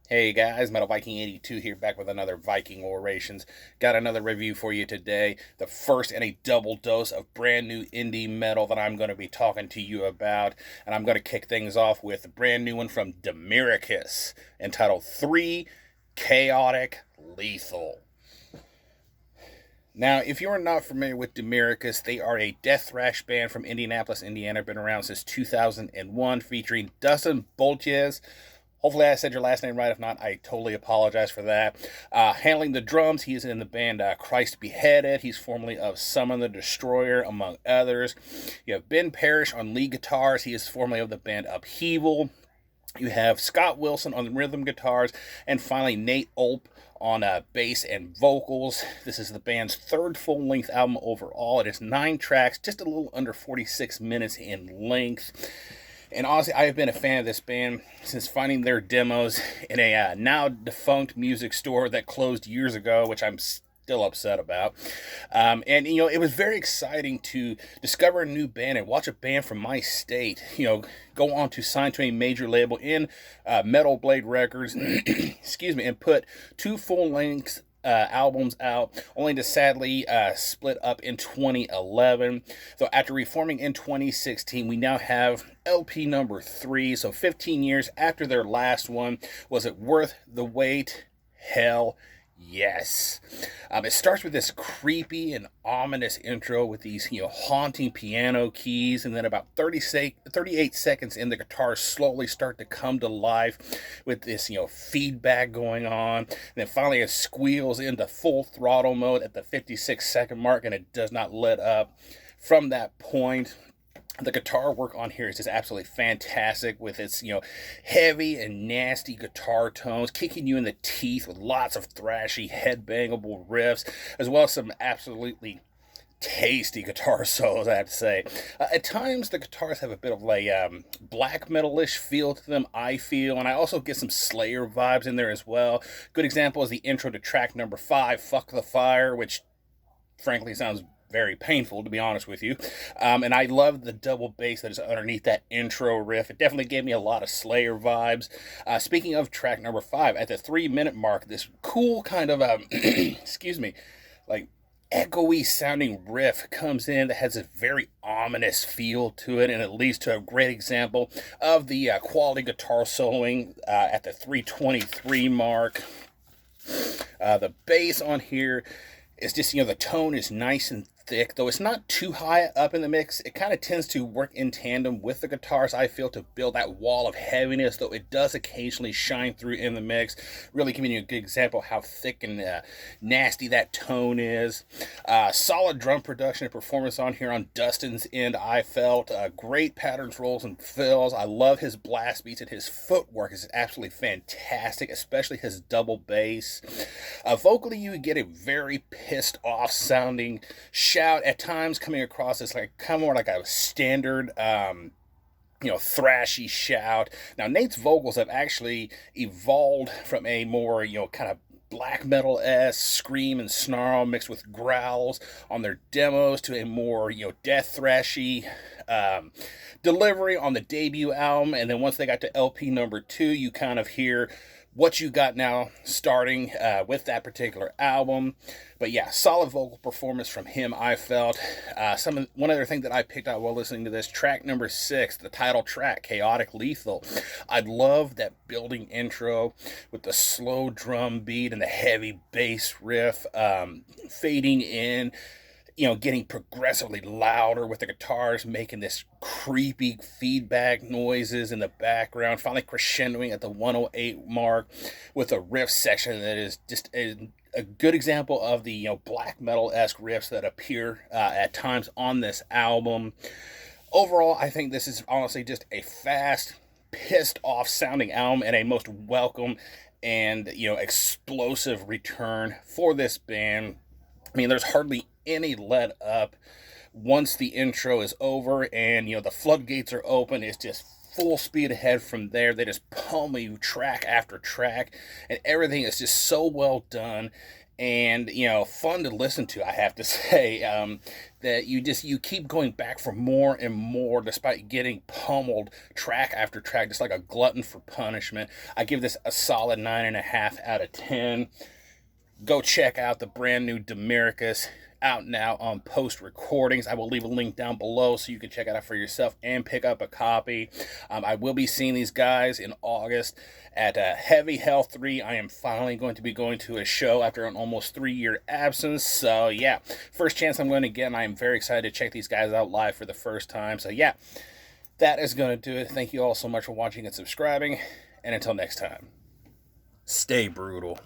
Hey guys, Metal Viking 82 here, back with another Viking Orations. Got another review for you today. The first in a double dose of brand new indie metal that I'm going to be talking to you about. And I'm going to kick things off with a brand new one from Demiricous, entitled 3 Chaotic Lethal. Now, if you're not familiar with Demiricous, they are a death thrash band from Indianapolis, Indiana. Been around since 2001, featuring Dustin Boltiez. Hopefully I said your last name right. If not, I totally apologize for that. Handling the drums, he is in the band Christ Beheaded. He's formerly of Summon the Destroyer, among others. You have Ben Parrish on lead guitars. He is formerly of the band Upheaval. You have Scott Wilson on the rhythm guitars. And finally, Nate Ulp on bass and vocals. This is the band's third full-length album overall. It is 9 tracks, just a little under 46 minutes in length. And honestly, I have been a fan of this band since finding their demos in a now defunct music store that closed years ago, which I'm still upset about. And it was very exciting to discover a new band and watch a band from my state, go on to sign to a major label in Metal Blade Records, excuse me, and put 2 full lengths albums out, only to sadly split up in 2011. So after reforming in 2016, we now have LP number 3. So 15 years after their last one. Was it worth the wait? Hell yes. It starts with this creepy and ominous intro with these, haunting piano keys, and then about 38 seconds in, the guitars slowly start to come to life with this, feedback going on. And then finally it squeals into full throttle mode at the 56-second mark, and it does not let up from that point. The guitar work on here is just absolutely fantastic, with its, heavy and nasty guitar tones, kicking you in the teeth with lots of thrashy, headbangable riffs, as well as some absolutely tasty guitar solos, I have to say. At times, the guitars have a bit of a black metal-ish feel to them, I feel, and I also get some Slayer vibes in there as well. Good example is the intro to track number 5, Fuck the Fire, which frankly sounds very painful, to be honest with you. And I love the double bass that is underneath that intro riff. It definitely gave me a lot of Slayer vibes. Speaking of track number 5, at the 3-minute mark, this cool kind of, excuse me, like echoey sounding riff comes in that has a very ominous feel to it, and it leads to a great example of the quality guitar soloing at the 3:23 mark. The bass on here is just, the tone is nice and thick, though it's not too high up in the mix. It kind of tends to work in tandem with the guitars, I feel, to build that wall of heaviness, though it does occasionally shine through in the mix, really giving you a good example of how thick and nasty that tone is. Solid drum production and performance on here on Dustin's end, I felt. Great patterns, rolls, and fills. I love his blast beats, and his footwork is absolutely fantastic, especially his double bass. Vocally, you get a very pissed off sounding shout, at times coming across as like kind of more like a standard thrashy shout. Now, Nate's vocals have actually evolved from a more, kind of black metal-esque scream and snarl mixed with growls on their demos to a more, death thrashy delivery on the debut album. And then once they got to LP number 2, you kind of hear what you got now, starting with that particular album. But yeah, solid vocal performance from him, I felt. One other thing that I picked out while listening to this, track number 6, the title track, Chaotic Lethal. I love that building intro with the slow drum beat and the heavy bass riff fading in, getting progressively louder with the guitars, making this creepy feedback noises in the background, finally crescendoing at the 108 mark with a riff section that is just a good example of the, black metal-esque riffs that appear at times on this album. Overall, I think this is honestly just a fast, pissed off sounding album, and a most welcome and, explosive return for this band. I mean, there's hardly any let up once the intro is over, and the floodgates are open. It's just full speed ahead from there. They just pummel you track after track, and everything is just so well done and fun to listen to, I have to say. That you keep going back for more and more despite getting pummeled track after track, just like a glutton for punishment. I give this a solid 9.5 out of 10. Go check out the brand new Demiricous, out now on Post Recordings. I will leave a link down below so you can check it out for yourself and pick up a copy. I will be seeing these guys in August at Heavy Health 3. I am finally going to be going to a show after an almost 3-year absence. So yeah, first chance I'm going to get, and I am very excited to check these guys out live for the first time. So yeah, that is going to do it. Thank you all so much for watching and subscribing. And until next time, stay brutal.